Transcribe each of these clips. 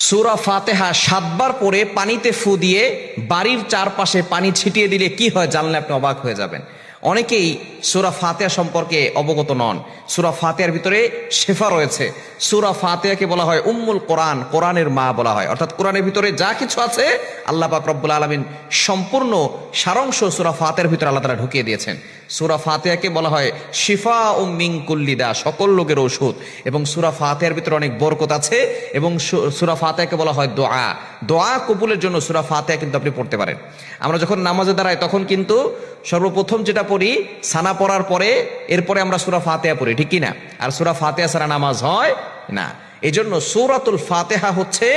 সূরা ফাতিহা 7 বার পরে পানিতে ফু দিয়ে বাড়ির চারপাশে পানি ছিটিয়ে দিলে কি হয় জানলে আপনি অবাক হয়ে যাবেন। অনেকেই সূরা ফাতিহা সম্পর্কে অবগত নন। সূরা ফাতিহার ভিতরে শেফা রয়েছে। সূরা ফাতিহাকে বলা হয় উম্মুল কোরআন, কোরআনের মা বলা হয়। অর্থাৎ কোরআনের ভিতরে যা কিছু আছে আল্লাহ পাক রব্বুল আলামিন সম্পূর্ণ সারাংশ সূরা ফাতিহার ভিতরে আল্লাহ তাআলা ঢুকিয়ে দিয়েছেন। সূরা ফাতিহাকে বলা হয় শিফাউম মিন কুল্লি দা, সকল রোগের ঔষধ। এবং সূরা ফাতিহার ভিতরে অনেক বরকত আছে। এবং সূরা ফাতিহাকে বলা হয় দোয়া, দোয়া কবুলের জন্য সূরা ফাতিহা কিন্তু আপনি পড়তে পারেন। আমরা যখন নামাজে দাঁড়াই তখন কিন্তু সর্বপ্রথম যেটা পড়ি সানা পড়ার পরে এরপরে আমরা সূরা ফাতিহা পড়ি, ঠিক কি না? আর সূরা ফাতিহা ছাড়া নামাজ হয় না। এই জন্য সূরাতুল ফাতিহা হচ্ছে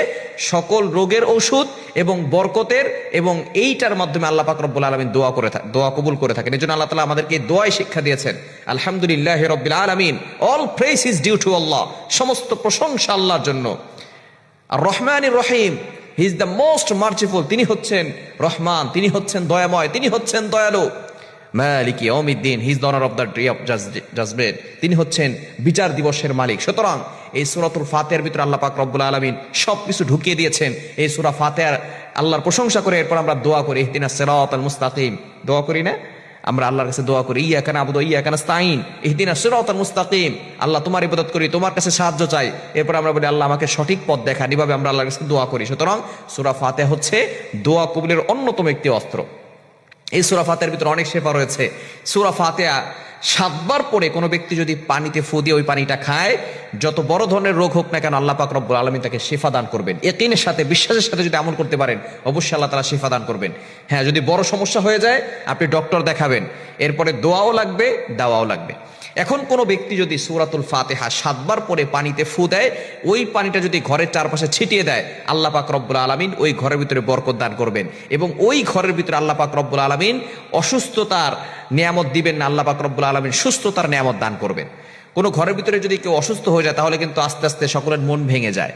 সকল রোগের ঔষধ এবং বরকতের, এবং এইটার মাধ্যমে আল্লাহ পাক রব্বুল আলামিন দোয়া কবুল করে থাকেন। এই জন্য আল্লাহ তাআলা আমাদেরকে দোয়ায় শিক্ষা দিয়েছেন। আলহামদুলিল্লাহি রাব্বিল আলামিন, all praise is due to Allah, সমস্ত প্রশংসা আল্লাহর জন্য। আর রহমানির রহিম, he is the most merciful, তিনি হচ্ছেন রহমান, তিনি হচ্ছেন দয়াময়, তিনি হচ্ছেন দয়ালু। মালিকি ইয়াউমিদ্দিন, he is the honour of the day of judgement, তিনি হচ্ছেন বিচার দিবসের মালিক। সুতরাং এই সূরাতুল ফাতিহার ভিতরে আল্লাহ পাক রব্বুল আলামিন সবকিছু ঢুকিয়ে দিয়েছেন। এই সূরা ফাতিহার আল্লাহর প্রশংসা করে এরপর আমরা দোয়া করি, ইহদিনাস সিরাতাল মুস্তাকিম, দোয়া করি না আমরা আল্লাহর কাছে দোয়া করি, ইয়াকা নাবুদু ওয়া ইয়াকা নাস্তাইন, ইহদিনাস সিরাতাল মুস্তাকিম, আল্লাহ তোমার ইবাদত করি, তোমার কাছে সাহায্য চাই। এরপর আমরা বলি আল্লাহ আমাকে সঠিক পথ দেখান। এভাবে আমরা আল্লাহর কাছে দোয়া করি। সুতরাং সূরা ফাতিহা হচ্ছে দোয়া কবুলের অন্যতম একটি অস্ত্র। এই সূরা ফাতিহার ভিতরে অনেক শেফা রয়েছে। সূরা ফাতিহা 7 বার পরে কোনো ব্যক্তি যদি পানিতে ফু দিয়ে ওই পানিটা খায়, যত বড় ধরনের রোগ হোক না কেন আল্লাহ পাক রব্বুল আলামিন তাকে শিফা দান করবেন। ইয়াকিনের সাথে, বিশ্বাসের সাথে যদি আমল করতে পারেন অবশ্যই আল্লাহ তাআলা শিফা দান করবেন। হ্যাঁ, যদি বড় সমস্যা হয়ে যায় আপনি ডক্টর দেখাবেন, এরপরে দোয়াও লাগবে, দাওয়াও লাগবে। এখন কোনো ব্যক্তি যদি সূরাতুল ফাতিহা 7 বার পরে পানিতে ফু দেয়, ওই পানিটা যদি ঘরের চারপাশে ছিটিয়ে দেয় আল্লাহ পাক রব্বুল আলামিন ওই ঘরের ভিতরে বরকত দান করবেন। এবং ওই ঘরের ভিতরে আল্লাহ পাক রব্বুল আলামিন অসুস্থতার নিয়ামত দিবেন না, আল্লাহ পাক রব্বুল আলামিন সুস্থতার নিয়ামত দান করবেন। কোনো ঘরের ভিতরে যদি কেউ অসুস্থ হয়ে যায় তাহলে কিন্তু আস্তে আস্তে সকলের মন ভেঙে যায়।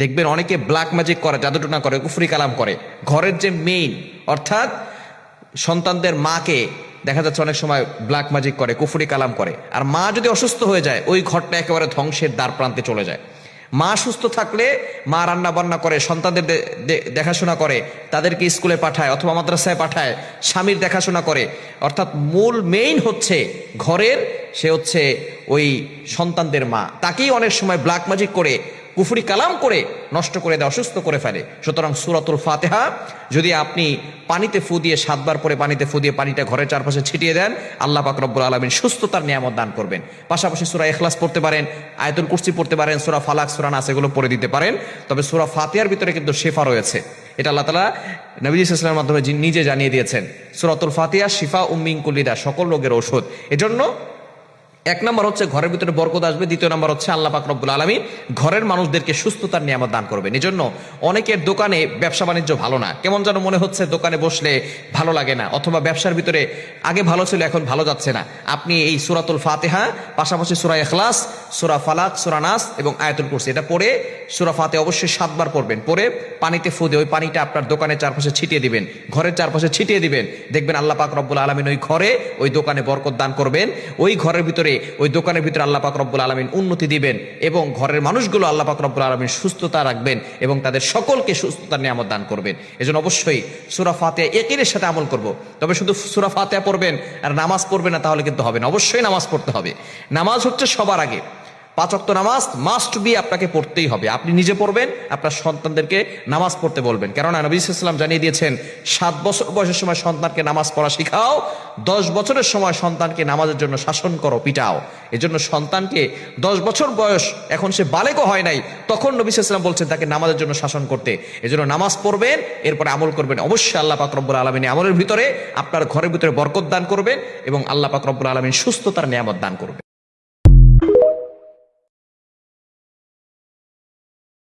দেখবেন অনেকে ব্ল্যাক ম্যাজিক করে, জাদুটোনা করে, কুফরি কালাম করে। ঘরের যে মেইন অর্থাৎ সন্তানদের মাকে দেখা যাচ্ছে অনেক সময় ব্ল্যাক ম্যাজিক করে, কুফরি কালাম করে। আর মা যদি অসুস্থ হয়ে যায় ওই ঘরটা একেবারে ধ্বংসের দ্বার প্রান্তে চলে যায়। মা সুস্থ থাকলে মা রান্না বান্না করে, সন্তানদের দেখাশোনা করে, তাদেরকে স্কুলে পাঠায় অথবা মাদ্রাসায় পাঠায়, স্বামীর দেখাশোনা করে। অর্থাৎ মূল মেইন হচ্ছে ঘরের, সে হচ্ছে ওই সন্তানদের মা। তাকেই অনেক সময় ব্ল্যাক ম্যাজিক করে, কুফরি কালাম করে নষ্ট করে দেয়, অসুস্থ করে ফেলে। সুতরাং সূরাতুল ফাতিহা যদি আপনি পানিতে ফু দিয়ে 7 বার পরে পানিতে ফু দিয়ে পানিটা ঘরের চারপাশে ছিটিয়ে দেন আল্লাহ পাক রব্বুল আলামিন সুস্থতার নিয়ামত দান করবেন। পাশাপাশি সূরা ইখলাস পড়তে পারেন, আয়াতুল কুরসি পড়তে পারেন, সূরা ফালাক, সূরা নাস এগুলো পড়ে দিতে পারেন। তবে সূরা ফাতিহার ভিতরে কিন্তু শিফা রয়েছে, এটা আল্লাহ তাআলা নবী সাল্লাল্লাহু আলাইহি ওয়াসাল্লামের মাধ্যমে নিজে জানিয়ে দিয়েছেন। সূরাতুল ফাতিহা শিফাউম মিন কুল্লি দা, সকল রোগের ঔষধ। এজন্য 1 নম্বর হচ্ছে ঘরের ভিতরে বরকত আসবে, 2 নম্বর হচ্ছে আল্লাহ পাক রব্বুল আলামিন ঘরের মানুষদেরকে সুস্থতার নিয়ামত দান করবেন। এজন্য অনেকের দোকানে ব্যবসা বাণিজ্য ভালো না, কেমন যেন মনে হচ্ছে দোকানে বসলে ভালো লাগে না, অথবা ব্যবসার ভিতরে আগে ভালো ছিল এখন ভালো যাচ্ছে না। আপনি এই সূরাতুল ফাতিহা পাশাপাশি সূরা ইখলাস, সূরা ফালাক, সূরা নাস এবং আয়াতুল কুরসি এটা পড়ে, সূরা ফাতিহা অবশ্যই 7 বার পড়বেন, পড়ে পানিতে ফু দিয়ে ওই পানিটা আপনার দোকানের চারপাশে ছিটিয়ে দিবেন, ঘরের চারপাশে ছিটিয়ে দিবেন। দেখবেন আল্লাহ পাক রব্বুল আলামিন ওই ঘরে, ওই দোকানে বরকত দান করবেন। ওই ঘরের ভিতরে, ওই দোকানের ভিতরে আল্লাহ পাক রব্বুল আলামিন উন্নতি দিবেন এবং ঘরের মানুষগুলো আল্লাহ পাক রব্বুল আলামিন সুস্থতা রাখবেন এবং তাদের সকলকে সুস্থতার নিয়ামত দান করবেন। এজন্য অবশ্যই সূরা ফাতিহা ইয়াকিনের সাথে আমল করব। তবে শুধু সূরা ফাতিহা পড়বেন আর নামাজ পড়বেন না তাহলে কিন্তু হবে না। অবশ্যই নামাজ পড়তে হবে। নামাজ হচ্ছে সবার আগে। 5 ওয়াক্ত নামাজ মাস্ট বি, আপনাকে পড়তেই হবে। আপনি নিজে পড়বেন, আপনার সন্তানদেরকে নামাজ পড়তে বলবেন। কেননা নবী সাল্লাল্লাহু আলাইহি ওয়াসাল্লাম জানিয়ে দিয়েছেন 7 বছর বয়সের সময় সন্তানকে নামাজ পড়া শিখাও, 10 বছরের সময় সন্তানকে নামাজের জন্য শাসন করো, পিটাও। এজন্য সন্তানকে 10 বছর বয়স, এখন সে বালেগও হয় নাই, তখন নবী সাল্লাল্লাহু আলাইহি ওয়াসাল্লাম বলছেন তাকে নামাজের জন্য শাসন করতে। এজন্য নামাজ পড়বেন, এরপরে আমল করবেন। অবশ্যই আল্লাহ পাক রব্বুল আলামিন আমলের ভিতরে আপনার ঘরের ভিতরে বরকত দান করবেন এবং আল্লাহ পাক রব্বুল আলামিন সুস্থতার নিয়ামত দান করবেন।